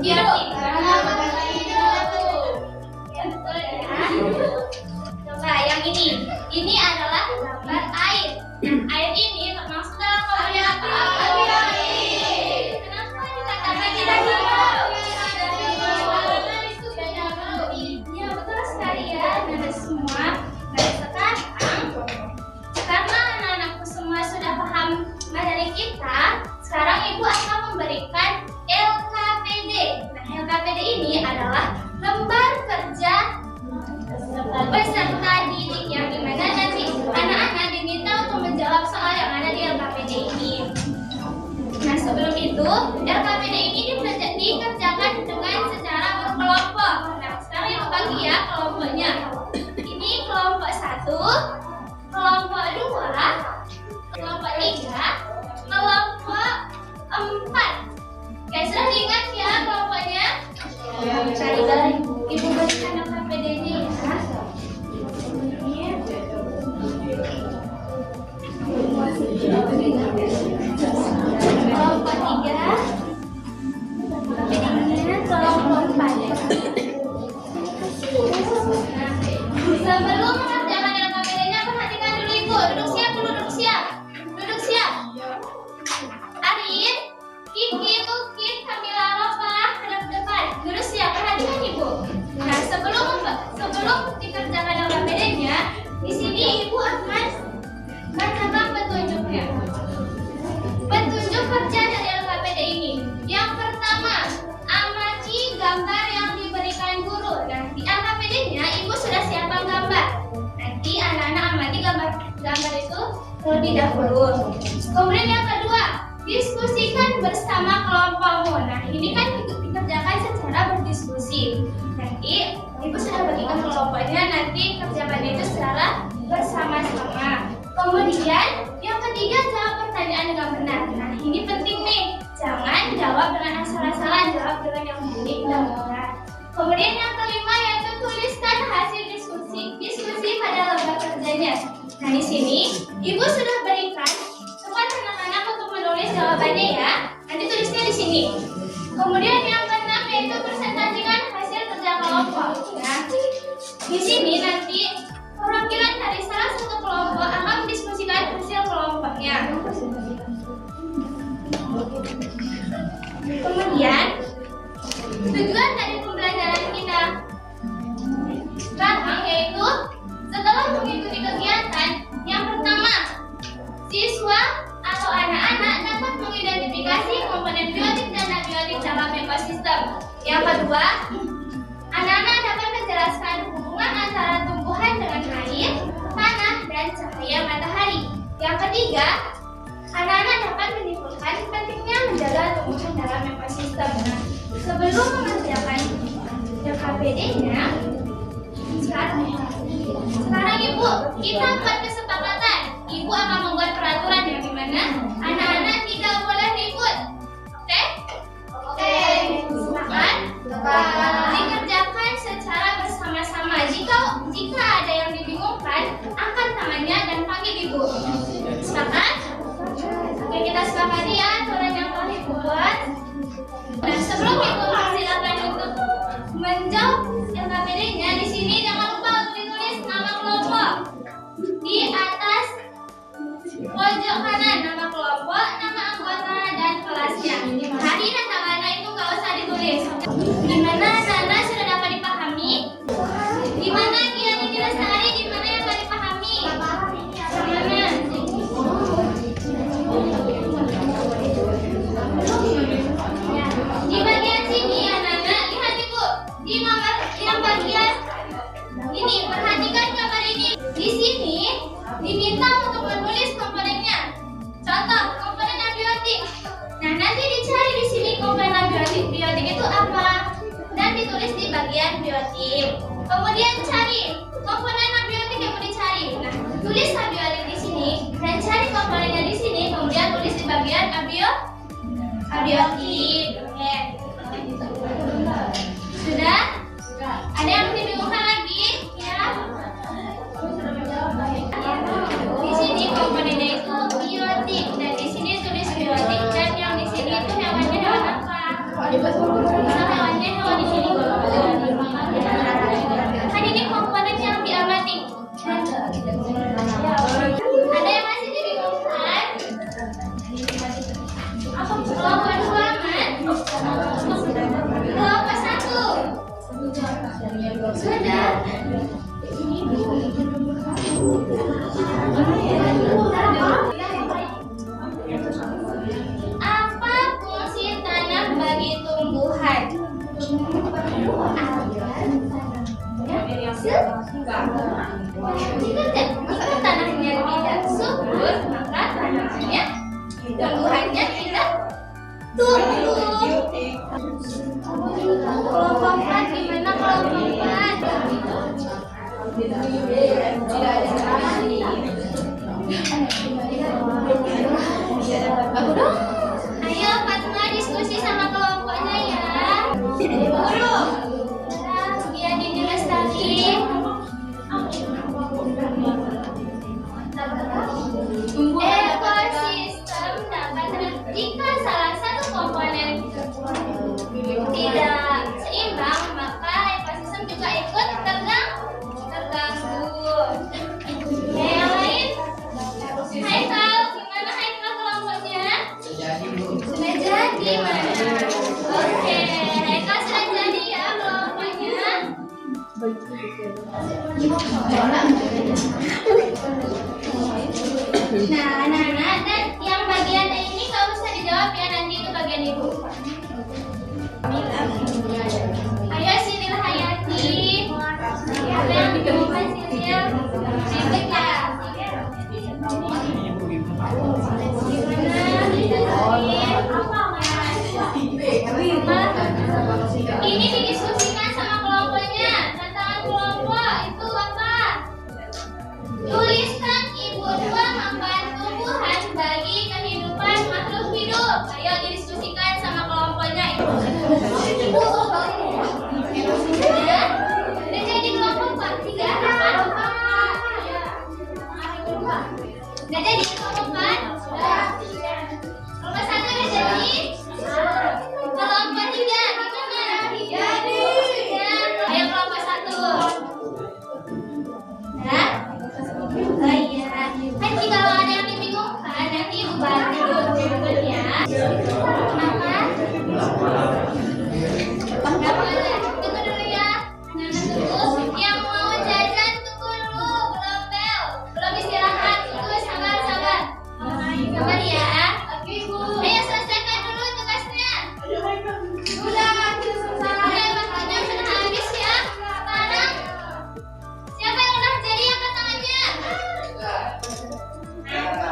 Biotik. Coba yang ini. Ini adalah gambar air. Air ini termasuk dalam kelompok apa? Kenapa dikatakan tidak hijau? Ya betul sekali ya, anak semua. Nah sekarang karena anak-anakku semua sudah paham materi kita, sekarang ibu akan memberikan LKPD. Nah LKPD ini adalah lembar kerja peserta didik yang dimana nanti anak-anak diminta untuk menjawab soal yang ada di LKPD ini. Nah sebelum itu LKPD ini dikerjakan dengan secara berkelompok. Nah sekarang ibu bagi ya kelompoknya. Ini kelompok 1, kelompok 2, kelompok 3, kelompok 4. Guys sudah diingat ya kelompoknya? Cari ibu berikan LKPD-nya ya. Kelompok 3, LKPD-nya kelompok 4. Sebelum mengerjakan LKPD-nya perhatikan dulu ibu. Duduk siap dulu, duduk siap. Duduk siap. Arin, Kiki, Tuki, Kamila, Ropa, hadap depan. Duduk siap, perhatikan ibu. Nah sebelum dikerjakan LKPD-nya, di sini ibu akan bacakan petunjuknya. Petunjuk kerja dari LKPD ini. Yang pertama, amati gambar yang diberikan guru. Nah di LKPD-nya ibu sudah siapkan gambar. Nanti anak-anak amati gambar itu terlebih dahulu. Kemudian yang kedua, diskusikan bersama kelompokmu. Nah ini kan dikerjakan secara berdiskusi. Nanti ibu sudah bagikan kelompoknya, nanti kerjakan itu secara bersama-sama. Kemudian yang ketiga, jawab pertanyaan dengan benar. Nah ini penting nih, jangan jawab dengan asal-asalan, jawab dengan yang baik dan benar. Kemudian yang kelima yaitu tuliskan hasil diskusi pada lembar kerjanya. Nah di sini ibu sudah berikan tempat anak-anak untuk menulis jawabannya ya. Nanti tulisnya di sini. Kemudian yang keenam yaitu presentasikan hasil kerja kelompok. Nah di sini nanti perwakilan dari salah satu kelompok akan mendiskusikan hasil kelompoknya. Kemudian tujuan dari pembelajaran kita sekarang yaitu setelah mengikuti kegiatan, yang pertama, siswa atau anak-anak dapat mengidentifikasi komponen biotik dan abiotik dalam ekosistem. Yang kedua, anak-anak dapat menjelaskan hubungan antara tumbuhan dengan air, tanah, dan cahaya matahari. Yang ketiga, anak-anak dapat menyimpulkan pentingnya menjaga tumbuhan dalam ekosistem. Nah, sebelum mengerjakan LKPD-nya, sekarang ibu, kita buat kesepakatan. Ibu akan membuat peraturan yang dimana anak-anak tidak boleh ribut. Oke? Oke. Silakan. Dikerjakan secara bersama-sama. Jika ada yang dibingungkan, angkat tangannya dan panggil ibu. Sepakat? Oke, kita sepakati ya aturan yang telah ibu buat. Nah, sebelum ibu silakan untuk menjawab LKPD-nya, di sini jangan lupa untuk ditulis nama kelompok. Di atas pojok kanan nama kelompok, nama anggota, dan kelasnya. Hari dan tanggalnya itu nggak usah ditulis. Gimana anak-anak sudah dapat dipahami? Gimana Kiani Lestari? Gimana yang nggak dipahami? Gimana? Di bagian sini anak-anak lihat ibu. Di nomor yang bagian ini perhatikan gambar ini. Di sini diminta untuk menulis komponennya. Contoh komponen abiotik. Nah nanti dicari di sini komponen abiotik. Biotik itu apa? Dan ditulis di bagian biotik. Kemudian cari komponen abiotik yang mau dicari. Nah tulis abiotik di sini dan cari komponennya di sini. Kemudian tulis di bagian abiotik. Oke. Sudah? Ada yang dibingungkan lagi? Ya. Di sini komponennya itu biotik dan di sini tulis biotik dan yang di sini itu hewannya hewan apa? Apa fungsi tanah bagi tumbuhan? Jika tanahnya tidak subur, maka tumbuhannya tidak tumbuh. Kelompok 4 gimana kelompok 4? Ayo Fatma diskusi sama kelompoknya ya. Guru. Biar Dini Lestari. Ekosistem dapat jika salah satu komponen tidak seimbang, maka ekosistem juga ikut terganggu. Yang lain? Haikal, gimana Haikal kelompoknya? Sudah jadi mana? Oke, Haikal sudah jadi ya kelompoknya. Nah, dan yang bagian ini nggak usah dijawab ya, nanti itu bagian ibu. Ayo Siril Hayati. Siapa yang dibuka Siril? Ribet ya. Ini didiskusikan sama kelompoknya. Tantangan kelompok itu apa? Tuliskan ibu dua manfaat tumbuhan bagi kehidupan makhluk hidup. Ayo didiskusikan sama kelompoknya. Ya, udah jadi kelompok 4 3 apa? Udah jadi kelompok 4? Kelompok 1 udah jadi? Kelompok 3 gimana? Jadi. Ayo kelompok 1. Ya? Oh iya. Nanti kalau ada yang dibingungkan, nanti ibu bantu ya. Kenapa? Nggak boleh. Tunggu dulu ya. Tunggu. Yang mau jajan tunggu dulu. Belum bel. Belum istirahat. Tunggu sabar. Sabar ya. Oke Bu. Ayo selesaikan dulu tugasnya. Udah waktunya sudah habis ya. Sekarang siapa yang udah jadi angkat tangannya?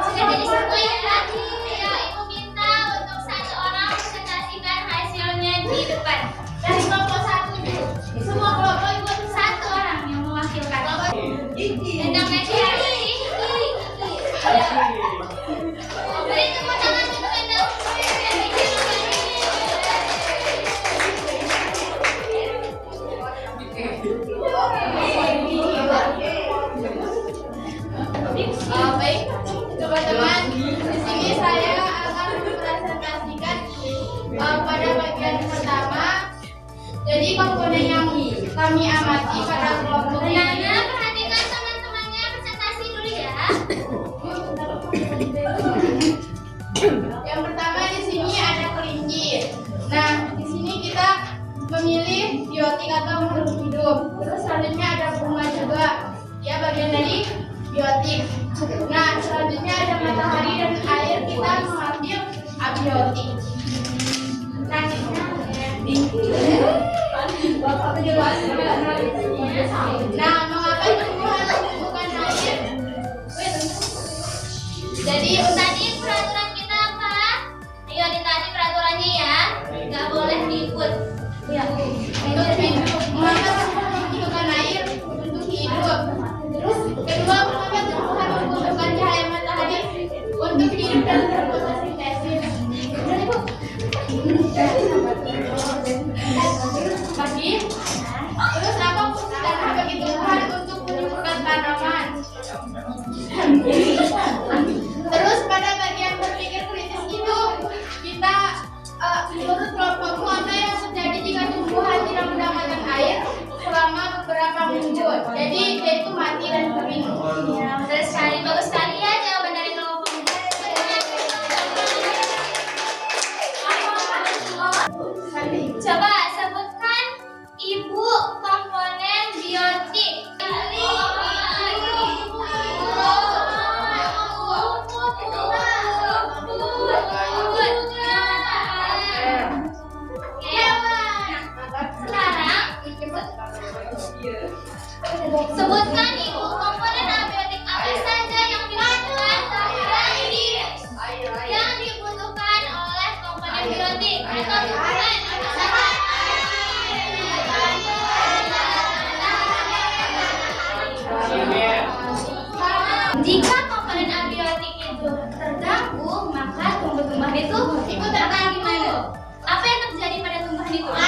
Sudah jadi semua ya. Ayo ibu minta untuk 1 orang presentasikan hasilnya di depan. Dari kelompok 1 dulu. Semua kelompok ibu 1 orang yang mewakilkan. Endangnya dia. Beri tepuk tangan untuk Endang. Baik, teman-teman, di sini saya akan mempresentasikan pada bagian pertama. Jadi komponen yang kami amati pada kelompok ini. Nana, perhatikan teman-temannya presentasi dulu ya. Yang pertama di sini ada kelinci. Nah, di sini kita memilih biotik atau makhluk hidup. Terus selanjutnya ada bunga juga. Ya, bagian dari biotik. Nah, selanjutnya ada matahari dan air, kita mengambil abiotik. Nah, mengapa tumbuhan bukan air? Jadi tadi peraturan kita apa? Ayo ditaati peraturannya ya. Nggak boleh diikut. Ya. Untuk hidup. Mengapa tumbuhan membutuhkan air untuk hidup? Terus kedua, mengapa tumbuhan membutuhkan cahaya matahari untuk hidup dan berfotosintesis? Bagi. Terus apa fungsi tanah bagi tumbuhan untuk menumbuhkan tanaman? Terus pada itu ikut terbantu. gimana? Apa yang terjadi pada tumbuhan itu?